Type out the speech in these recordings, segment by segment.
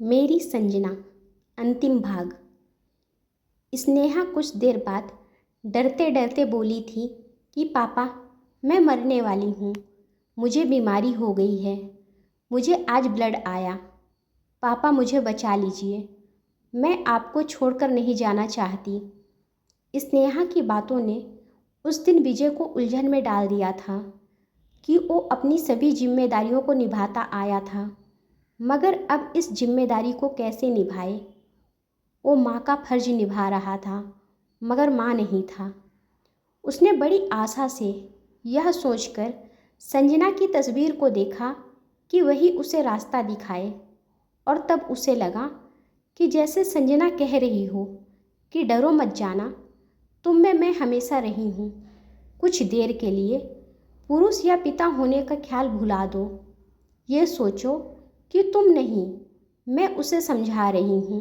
मेरी संजना अंतिम भाग। स्नेहा कुछ देर बाद डरते डरते बोली थी कि पापा, मैं मरने वाली हूँ, मुझे बीमारी हो गई है, मुझे आज ब्लड आया, पापा मुझे बचा लीजिए, मैं आपको छोड़कर नहीं जाना चाहती। स्नेहा की बातों ने उस दिन विजय को उलझन में डाल दिया था कि वो अपनी सभी जिम्मेदारियों को निभाता आया था, मगर अब इस जिम्मेदारी को कैसे निभाए। वो माँ का फर्ज निभा रहा था, मगर माँ नहीं था। उसने बड़ी आशा से यह सोचकर संजना की तस्वीर को देखा कि वही उसे रास्ता दिखाए, और तब उसे लगा कि जैसे संजना कह रही हो कि डरो मत जाना, तुम में मैं हमेशा रही हूँ। कुछ देर के लिए पुरुष या पिता होने का ख्याल भुला दो। ये सोचो कि तुम नहीं, मैं उसे समझा रही हूँ।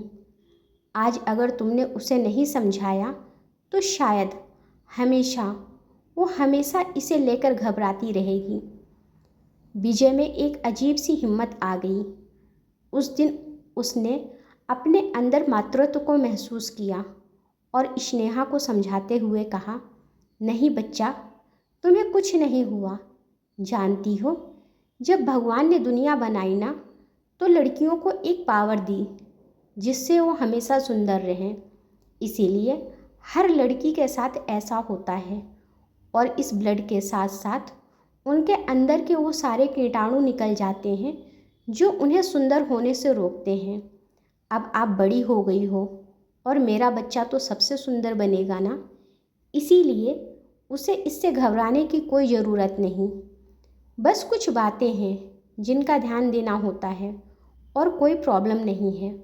आज अगर तुमने उसे नहीं समझाया तो शायद वो हमेशा इसे लेकर घबराती रहेगी। विजय में एक अजीब सी हिम्मत आ गई। उस दिन उसने अपने अंदर मातृत्व को महसूस किया और स्नेहा को समझाते हुए कहा, नहीं बच्चा, तुम्हें कुछ नहीं हुआ। जानती हो, जब भगवान ने दुनिया बनाई ना, तो लड़कियों को एक पावर दी जिससे वो हमेशा सुंदर रहें। इसीलिए हर लड़की के साथ ऐसा होता है, और इस ब्लड के साथ साथ उनके अंदर के वो सारे कीटाणु निकल जाते हैं जो उन्हें सुंदर होने से रोकते हैं। अब आप बड़ी हो गई हो और मेरा बच्चा तो सबसे सुंदर बनेगा ना, इसीलिए उसे इससे घबराने की कोई ज़रूरत नहीं। बस कुछ बातें हैं जिनका ध्यान देना होता है और कोई प्रॉब्लम नहीं है।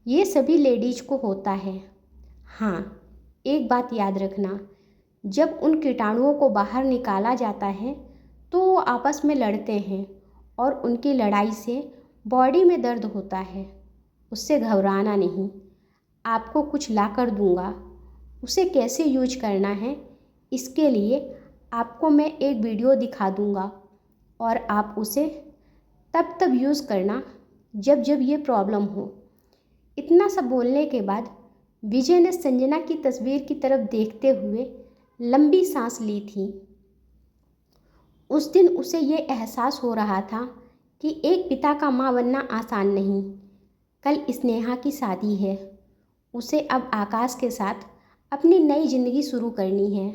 ये सभी लेडीज को होता है। हाँ, एक बात याद रखना, जब उन कीटाणुओं को बाहर निकाला जाता है तो वो आपस में लड़ते हैं और उनकी लड़ाई से बॉडी में दर्द होता है। उससे घबराना नहीं। आपको कुछ ला कर दूँगा, उसे कैसे यूज करना है इसके लिए आपको मैं एक वीडियो दिखा दूँगा, और आप उसे तब यूज़ करना जब जब ये प्रॉब्लम हो। इतना सब बोलने के बाद विजय ने संजना की तस्वीर की तरफ देखते हुए लंबी सांस ली थी। उस दिन उसे ये एहसास हो रहा था कि एक पिता का माँ बनना आसान नहीं। कल स्नेहा की शादी है। उसे अब आकाश के साथ अपनी नई जिंदगी शुरू करनी है।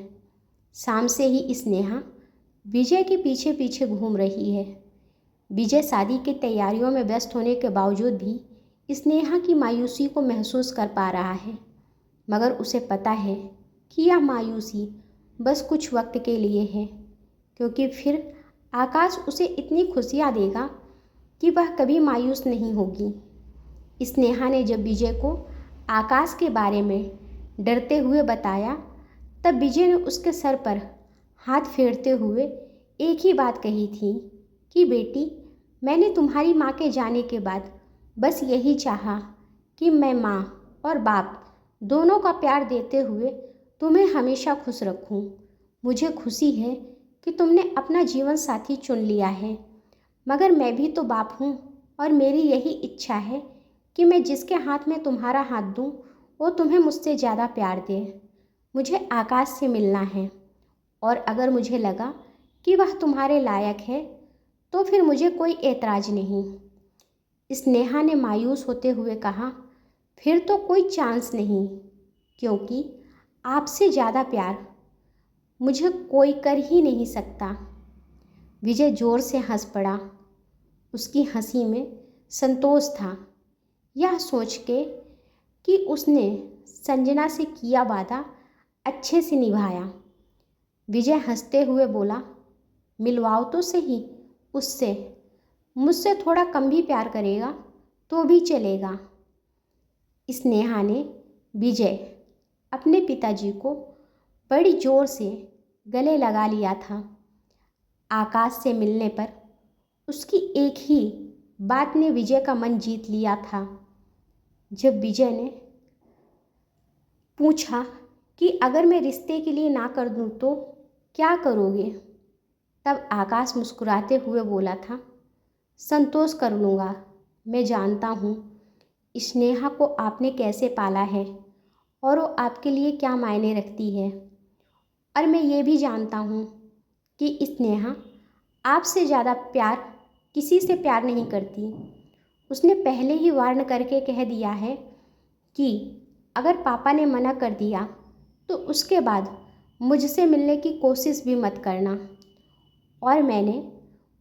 शाम से ही स्नेहा विजय के पीछे पीछे घूम रही है। विजय शादी की तैयारियों में व्यस्त होने के बावजूद भी स्नेहा की मायूसी को महसूस कर पा रहा है, मगर उसे पता है कि यह मायूसी बस कुछ वक्त के लिए है, क्योंकि फिर आकाश उसे इतनी खुशियाँ देगा कि वह कभी मायूस नहीं होगी। स्नेहा ने जब विजय को आकाश के बारे में डरते हुए बताया, तब विजय ने उसके सर पर हाथ फेरते हुए एक ही बात कही थी कि बेटी, मैंने तुम्हारी माँ के जाने के बाद बस यही चाहा कि मैं माँ और बाप दोनों का प्यार देते हुए तुम्हें हमेशा खुश रखूं। मुझे खुशी है कि तुमने अपना जीवन साथी चुन लिया है, मगर मैं भी तो बाप हूँ और मेरी यही इच्छा है कि मैं जिसके हाथ में तुम्हारा हाथ दूँ वो तुम्हें मुझसे ज़्यादा प्यार दे। मुझे आकाश से मिलना है, और अगर मुझे लगा कि वह तुम्हारे लायक है तो फिर मुझे कोई एतराज़ नहीं। स्नेहा ने मायूस होते हुए कहा, फिर तो कोई चांस नहीं, क्योंकि आपसे ज़्यादा प्यार मुझे कोई कर ही नहीं सकता। विजय जोर से हंस पड़ा। उसकी हंसी में संतोष था, यह सोच के कि उसने संजना से किया वादा अच्छे से निभाया। विजय हंसते हुए बोला, मिलवाओ तो सही उससे, मुझसे थोड़ा कम भी प्यार करेगा तो भी चलेगा। स्नेहा ने विजय अपने पिताजी को बड़ी जोर से गले लगा लिया था। आकाश से मिलने पर उसकी एक ही बात ने विजय का मन जीत लिया था। जब विजय ने पूछा कि अगर मैं रिश्ते के लिए ना कर दूं तो क्या करोगे, तब आकाश मुस्कुराते हुए बोला था, संतोष कर लूँगा। मैं जानता हूँ स्नेहा को आपने कैसे पाला है और वो आपके लिए क्या मायने रखती है। और मैं ये भी जानता हूँ कि स्नेहा आपसे ज़्यादा प्यार किसी से प्यार नहीं करती। उसने पहले ही वार्न करके कह दिया है कि अगर पापा ने मना कर दिया तो उसके बाद मुझसे मिलने की कोशिश भी मत करना। और मैंने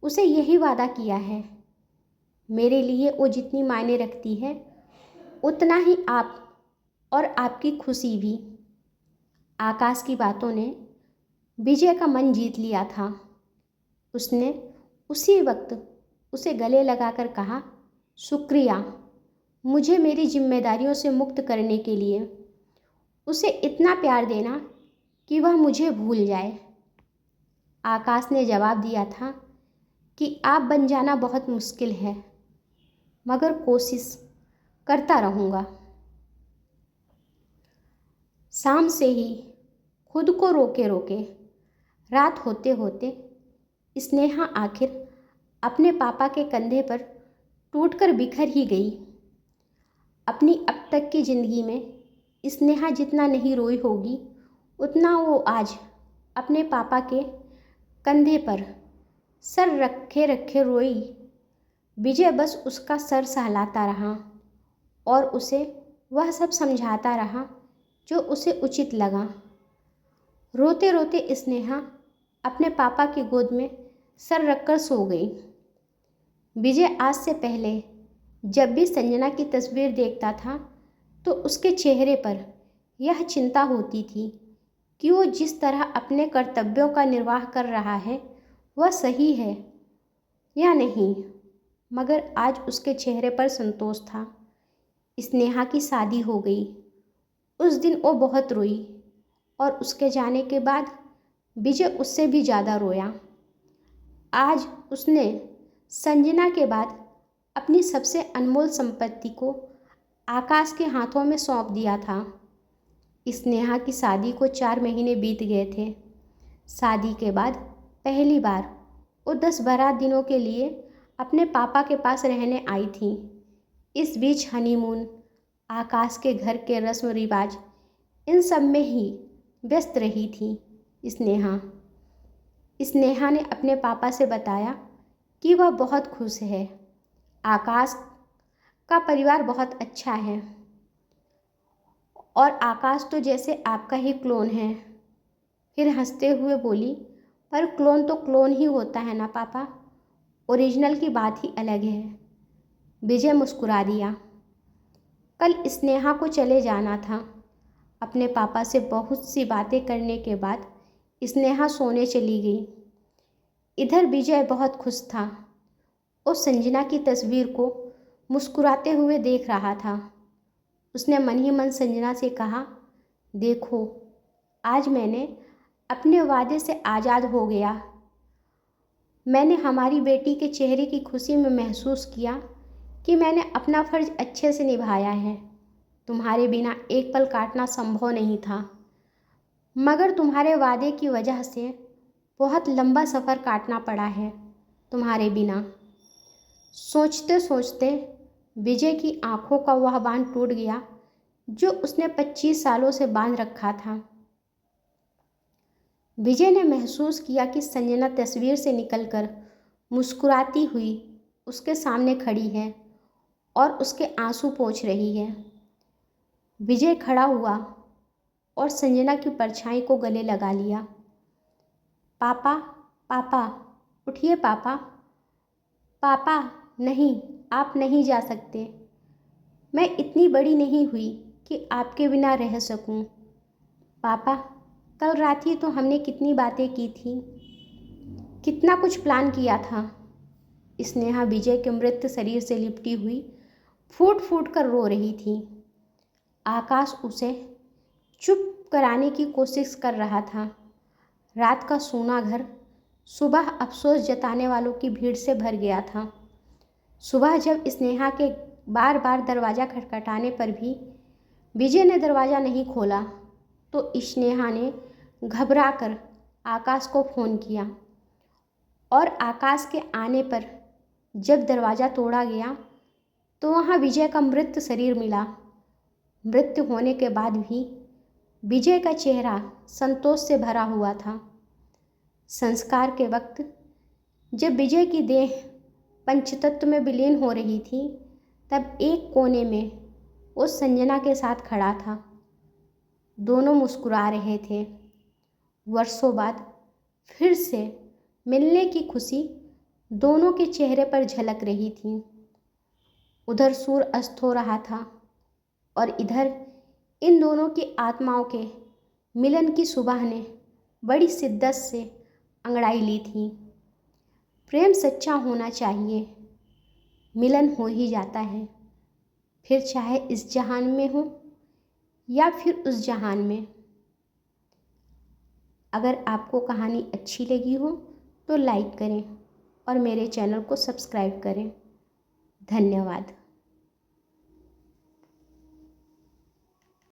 उसे यही वादा किया है। मेरे लिए वो जितनी मायने रखती है उतना ही आप और आपकी खुशी भी। आकाश की बातों ने विजय का मन जीत लिया था। उसने उसी वक्त उसे गले लगाकर कहा, शुक्रिया मुझे मेरी जिम्मेदारियों से मुक्त करने के लिए। उसे इतना प्यार देना कि वह मुझे भूल जाए। आकाश ने जवाब दिया था कि आप बन जाना बहुत मुश्किल है, मगर कोशिश करता रहूँगा। शाम से ही खुद को रोके रोके रात होते होते स्नेहा आखिर अपने पापा के कंधे पर टूटकर बिखर ही गई। अपनी अब तक की ज़िंदगी में स्नेहा जितना नहीं रोई होगी उतना वो आज अपने पापा के कंधे पर सर रखे रखे रोई। विजय बस उसका सर सहलाता रहा और उसे वह सब समझाता रहा जो उसे उचित लगा। रोते रोते स्नेहा अपने पापा की गोद में सर रखकर सो गई। विजय आज से पहले जब भी संजना की तस्वीर देखता था तो उसके चेहरे पर यह चिंता होती थी कि वो जिस तरह अपने कर्तव्यों का निर्वाह कर रहा है वह सही है या नहीं, मगर आज उसके चेहरे पर संतोष था। स्नेहा की शादी हो गई। उस दिन वो बहुत रोई और उसके जाने के बाद विजय उससे भी ज़्यादा रोया। आज उसने संजना के बाद अपनी सबसे अनमोल संपत्ति को आकाश के हाथों में सौंप दिया था। स्नेहा की शादी को 4 महीने बीत गए थे। शादी के बाद पहली बार वो 10-12 दिनों के लिए अपने पापा के पास रहने आई थी। इस बीच हनीमून, आकाश के घर के रस्म रिवाज, इन सब में ही व्यस्त रही थी स्नेहा। स्नेहा ने अपने पापा से बताया कि वह बहुत खुश है। आकाश का परिवार बहुत अच्छा है और आकाश तो जैसे आपका ही क्लोन है। फिर हंसते हुए बोली, पर क्लोन तो क्लोन ही होता है ना पापा, ओरिजिनल की बात ही अलग है। विजय मुस्कुरा दिया। कल स्नेहा को चले जाना था। अपने पापा से बहुत सी बातें करने के बाद स्नेहा सोने चली गई। इधर विजय बहुत खुश था। वो संजना की तस्वीर को मुस्कुराते हुए देख रहा था। उसने मन ही मन संजना से कहा, देखो आज मैंने अपने वादे से आज़ाद हो गया। मैंने हमारी बेटी के चेहरे की खुशी में महसूस किया कि मैंने अपना फ़र्ज़ अच्छे से निभाया है। तुम्हारे बिना एक पल काटना संभव नहीं था, मगर तुम्हारे वादे की वजह से बहुत लंबा सफ़र काटना पड़ा है तुम्हारे बिना। सोचते सोचते विजय की आंखों का वह बांध टूट गया जो उसने 25 सालों से बांध रखा था। विजय ने महसूस किया कि संजना तस्वीर से निकलकर मुस्कुराती हुई उसके सामने खड़ी है और उसके आंसू पोंछ रही है। विजय खड़ा हुआ और संजना की परछाई को गले लगा लिया। पापा, पापा, उठिए पापा। पापा नहीं, आप नहीं जा सकते। मैं इतनी बड़ी नहीं हुई कि आपके बिना रह सकूं। पापा, कल रात ही तो हमने कितनी बातें की थी, कितना कुछ प्लान किया था। स्नेहा विजय के मृत शरीर से लिपटी हुई फूट फूट कर रो रही थी। आकाश उसे चुप कराने की कोशिश कर रहा था। रात का सूना घर सुबह अफसोस जताने वालों की भीड़ से भर गया था। सुबह जब स्नेहा के बार बार दरवाज़ा खटखटाने पर भी विजय ने दरवाज़ा नहीं खोला तो स्नेहा ने घबराकर आकाश को फ़ोन किया और आकाश के आने पर जब दरवाज़ा तोड़ा गया तो वहाँ विजय का मृत शरीर मिला। मृत्यु होने के बाद भी विजय का चेहरा संतोष से भरा हुआ था। संस्कार के वक्त जब विजय की देह पंचतत्व में विलीन हो रही थी, तब एक कोने में वो संजना के साथ खड़ा था। दोनों मुस्कुरा रहे थे। वर्षों बाद फिर से मिलने की खुशी दोनों के चेहरे पर झलक रही थी। उधर सूर्य अस्त हो रहा था और इधर इन दोनों की आत्माओं के मिलन की सुबह ने बड़ी शिद्दत से अंगड़ाई ली थी। प्रेम सच्चा होना चाहिए, मिलन हो ही जाता है, फिर चाहे इस जहान में हो या फिर उस जहान में। अगर आपको कहानी अच्छी लगी हो तो लाइक करें और मेरे चैनल को सब्सक्राइब करें। धन्यवाद।